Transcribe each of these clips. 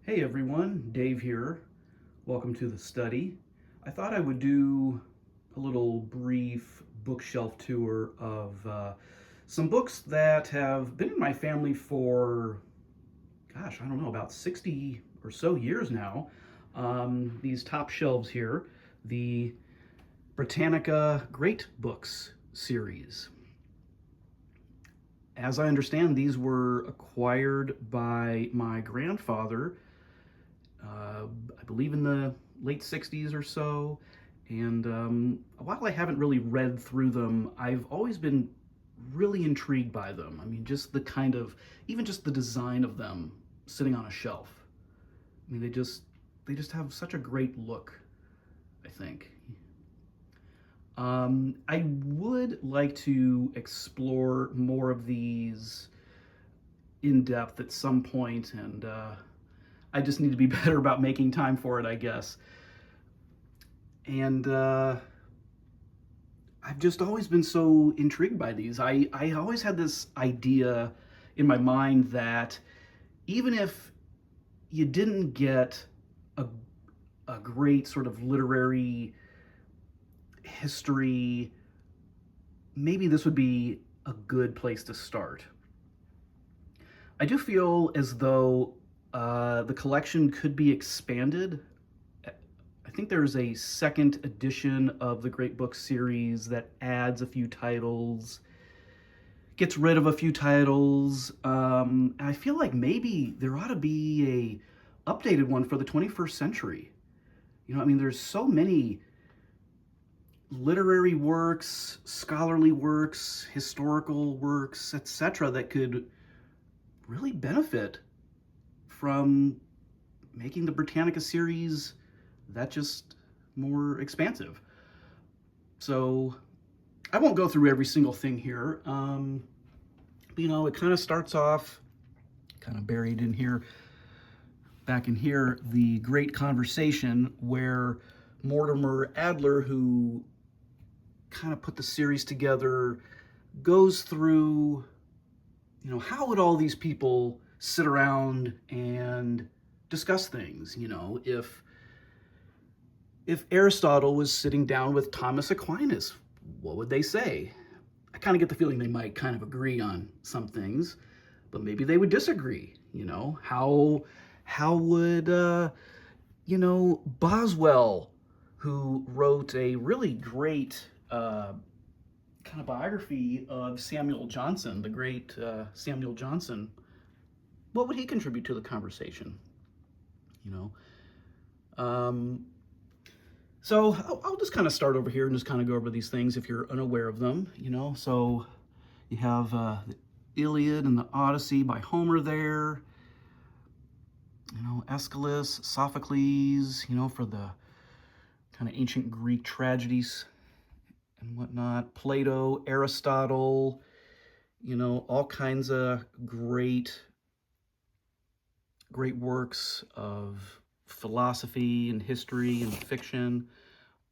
Hey everyone, Dave here. Welcome to the study. I thought I would do a little brief bookshelf tour of some books that have been in my family for, I don't know, about 60 or so years now. These top shelves here, the Britannica Great Books series. As I understand, these were acquired by my grandfather, I believe in the late 60s or so. And while I haven't really read through them, I've always been really intrigued by them. I mean, just the kind of, even just the design of them sitting on a shelf. I mean, they just have such a great look, I think. I would like to explore more of these in depth at some point, and I just need to be better about making time for it, I guess. And I've just always been so intrigued by these. I always had this idea in my mind that even if you didn't get a, a great sort of literary history, maybe this would be a good place to start. I do feel as though the collection could be expanded. I think there's a second edition of the Great Books series that adds a few titles, gets rid of a few titles. I feel like maybe there ought to be a updated one for the 21st century. I mean, there's so many literary works, scholarly works, historical works, etc., that could really benefit from making the Britannica series that just more expansive. So I won't go through every single thing here. It kind of starts off kind of buried in here, back in here, the great conversation where Mortimer Adler, who kind of put the series together, goes through, how would all these people sit around and discuss things? If Aristotle was sitting down with Thomas Aquinas, what would they say? I kind of get the feeling they might kind of agree on some things, but maybe they would disagree. How would Boswell, who wrote a really great kind of biography of Samuel Johnson, the great Samuel Johnson, what would he contribute to the conversation? You know, um, so I'll just kind of start over here and just kind of go over these things if you're unaware of them. So you have the Iliad and the Odyssey by Homer there. Aeschylus, Sophocles. For the kind of ancient Greek tragedies and whatnot. Plato, Aristotle. All kinds of great works of philosophy and history and fiction.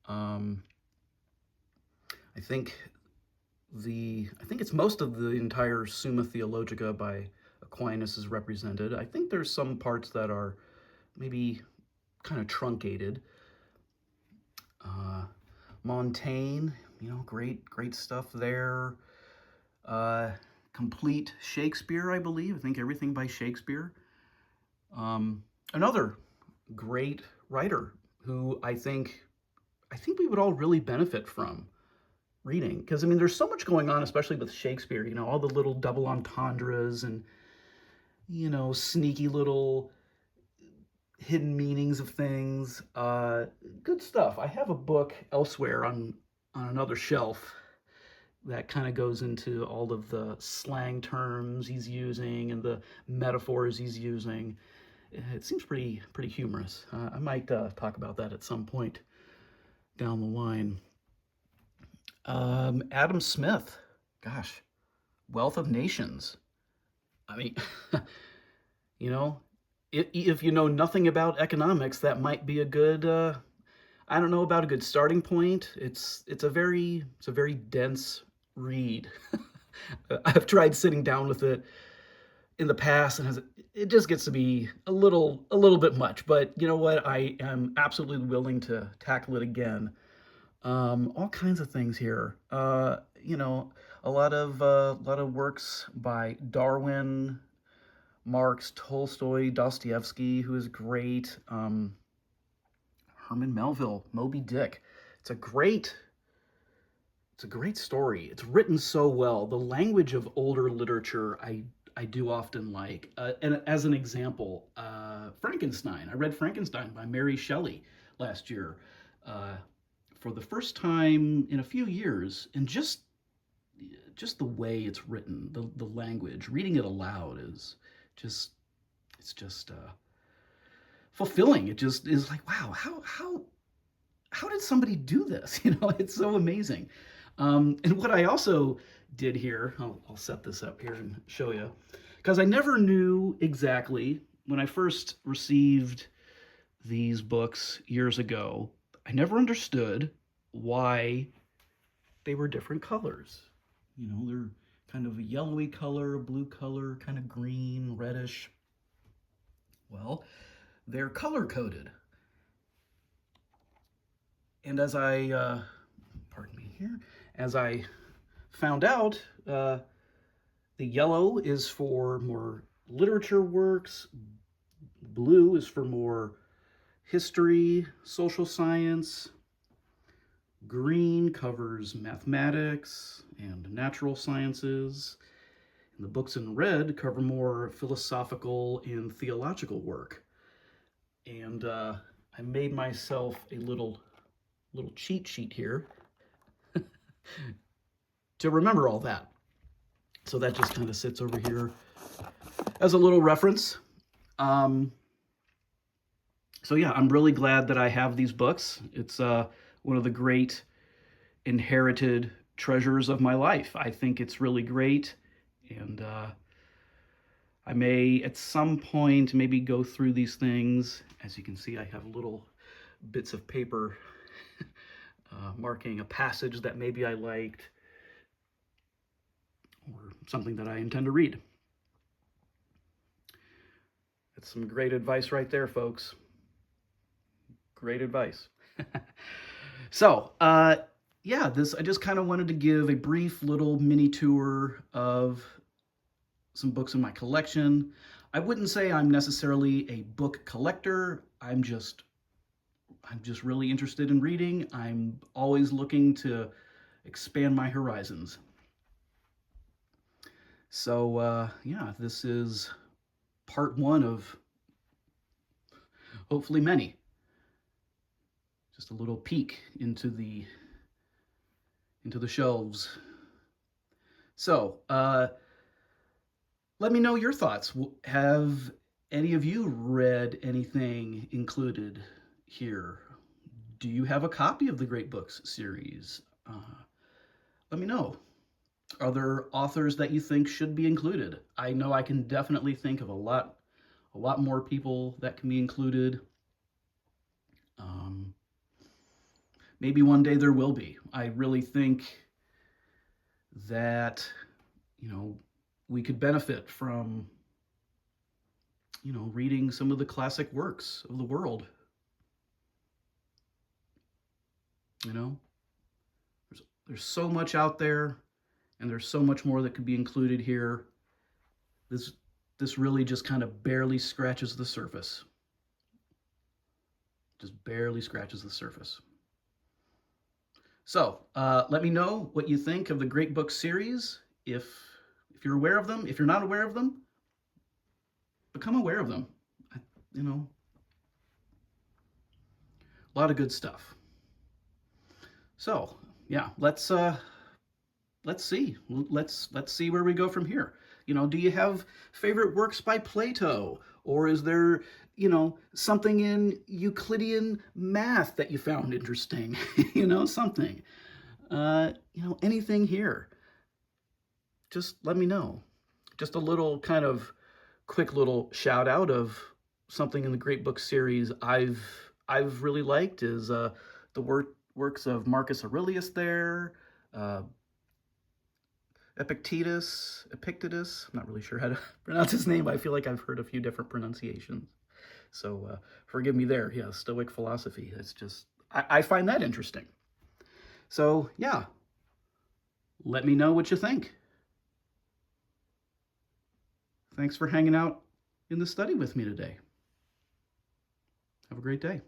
Um, I think it's most of the entire Summa Theologica by Aquinas is represented. I think there's some parts that are maybe kind of truncated. Montaigne, great stuff there. Complete Shakespeare, I believe. I think everything by Shakespeare. Another great writer who I think we would all really benefit from reading, because I mean, there's so much going on, especially with Shakespeare. All the little double entendres and sneaky little hidden meanings of things. Good stuff. I have a book elsewhere on another shelf that kind of goes into all of the slang terms he's using and the metaphors he's using. It seems pretty humorous. I might talk about that at some point down the line. Adam Smith, gosh, Wealth of Nations. I mean, you know, if you know nothing about economics, that might be a good. I don't know about a good starting point. It's a very dense read. I've tried sitting down with it in the past, and it just gets to be a little bit much. But you know what? I am absolutely willing to tackle it again. All kinds of things here. A lot of works by Darwin, Marx, Tolstoy, Dostoevsky, who is great. Herman Melville, Moby Dick. It's a great it's a great story. It's written so well. The language of older literature, I do often like. And as an example, Frankenstein. I read Frankenstein by Mary Shelley last year uh, for the first time in a few years, and just the way it's written, the language, reading it aloud is just it's just fulfilling. It just is like, wow, how did somebody do this? It's so amazing. And what I also did here, I'll set this up here and show you, because I never knew exactly when I first received these books years ago, I never understood why they were different colors. They're kind of a yellowy color, blue color, kind of green, reddish. Well, they're color coded. And pardon me here, as I found out, the yellow is for more literature works, blue is for more history, social science, green covers mathematics and natural sciences, and the books in red cover more philosophical and theological work. And I made myself a little cheat sheet here to remember all that. So that just kind of sits over here as a little reference. So yeah, I'm really glad that I have these books. It's one of the great inherited treasures of my life. I think it's really great, and I may at some point maybe go through these things. As you can see, I have little bits of paper marking a passage that maybe I liked or something that I intend to read. That's some great advice right there, folks. Great advice. So, yeah, I just kind of wanted to give a brief little mini tour of some books in my collection. I wouldn't say I'm necessarily a book collector. I'm just really interested in reading. I'm always looking to expand my horizons. So, yeah, this is part one of hopefully many. Just a little peek into the shelves. So, let me know your thoughts. Have any of you read anything included here? Do you have a copy of the Great Books series? Let me know. Are there authors that you think should be included? I know I can definitely think of a lot more people that can be included. Maybe one day there will be. I really think that, we could benefit from, reading some of the classic works of the world. There's so much out there, and there's so much more that could be included here. This really just kind of barely scratches the surface. Just barely scratches the surface. So let me know what you think of the Great Books series. If you're aware of them, if you're not aware of them, become aware of them. A lot of good stuff. So yeah, let's see. Let's see where we go from here. Do you have favorite works by Plato, or is there something in Euclidean math that you found interesting? Something. Anything here. Just let me know. Just a little kind of quick little shout out of something in the Great Books series I've really liked is the works of Marcus Aurelius there. Epictetus. I'm not really sure how to pronounce his name, but I feel like I've heard a few different pronunciations. So forgive me there. Yeah, Stoic philosophy. It's just, I find that interesting. So yeah, let me know what you think. Thanks for hanging out in the study with me today. Have a great day.